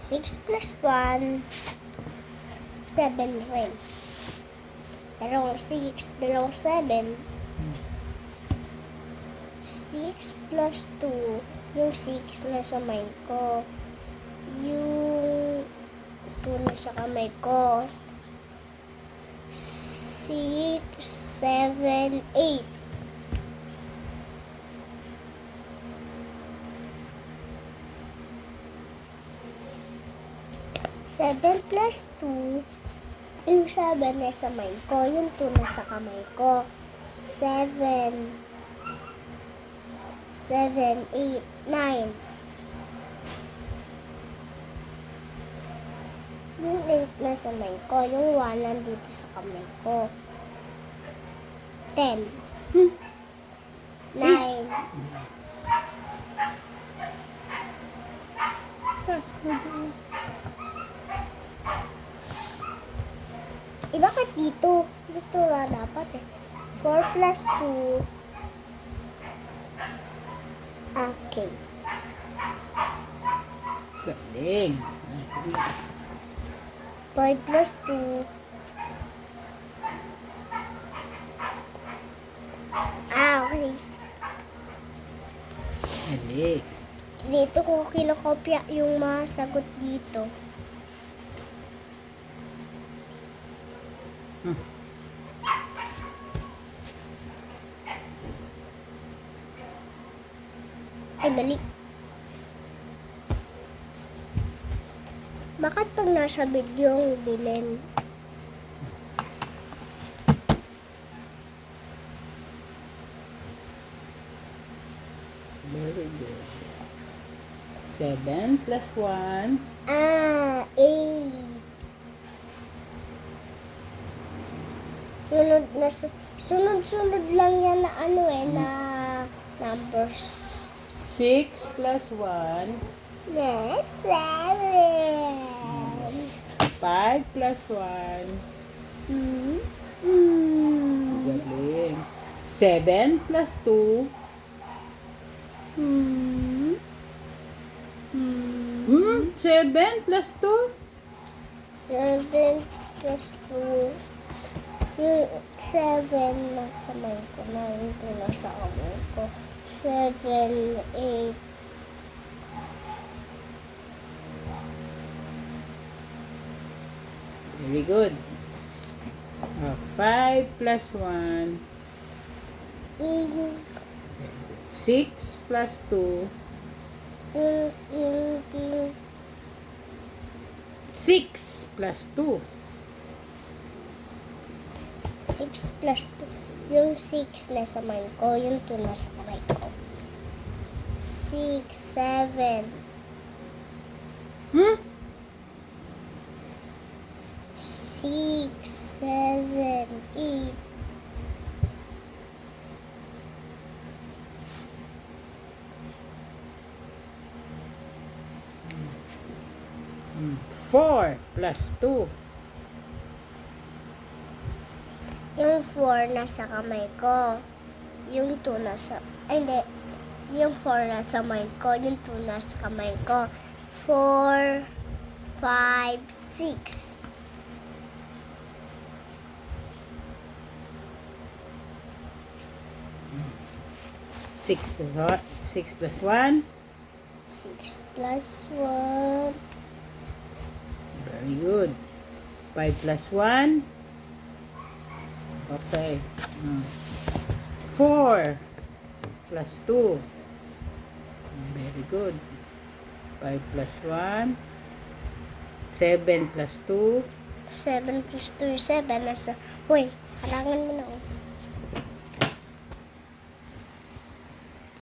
6 plus 1, 7 rin. Dalawang 6, dalawang 7. 6 plus 2, yung 6 na sa mind ko. Yung 2 na sa kamay ko. 6, 7, 8. Seven plus 2, yung 7 na sa mind ko, yung 2 na sa kamay ko. 7, 7, 8, 9. Yung 8 na sa mind ko, yung 1 nandito sa kamay ko. 10. 9. Bakit dito? Dito na dapat eh. 4 plus 2. Okay. Galing. Sige. 5 plus 2. Okay. Galing. Dito ko kinokopya yung mga sagot dito. Ay, mali. Bakit pag nasa video yung dilim? Very good. 7 plus 1. 8. Sunod lang yan na ano eh, na numbers. 6 plus 1. Yes, 7. 5 plus 1. Galing. 7 plus 2. 7 plus 2. 7 plus 2. Yung 7 nasa mind ko na, yung 2 nasa kamay ko. 7, 8. Very good. 5 plus 1. 6 plus 2. 6 plus 2. 6 plus 2. Yung 6 nasa mind ko, yung 2 nasa kamay ko. 6, 7. 6, 7, 8. Four plus 2. Yung 4 nasa kamay ko. Yung 2 nasa... Ay, hindi. Yung 4 nasa mind ko. Yung 2 nasa kamay ko. 4, 5, 6. Six plus 1. 6 plus 1. Very good. 5 plus 1. Okay. 4 plus 2. Very good. 5 plus 1. 7 plus 2. 7 plus 2, 7 nasa... Uy, harangan mo na.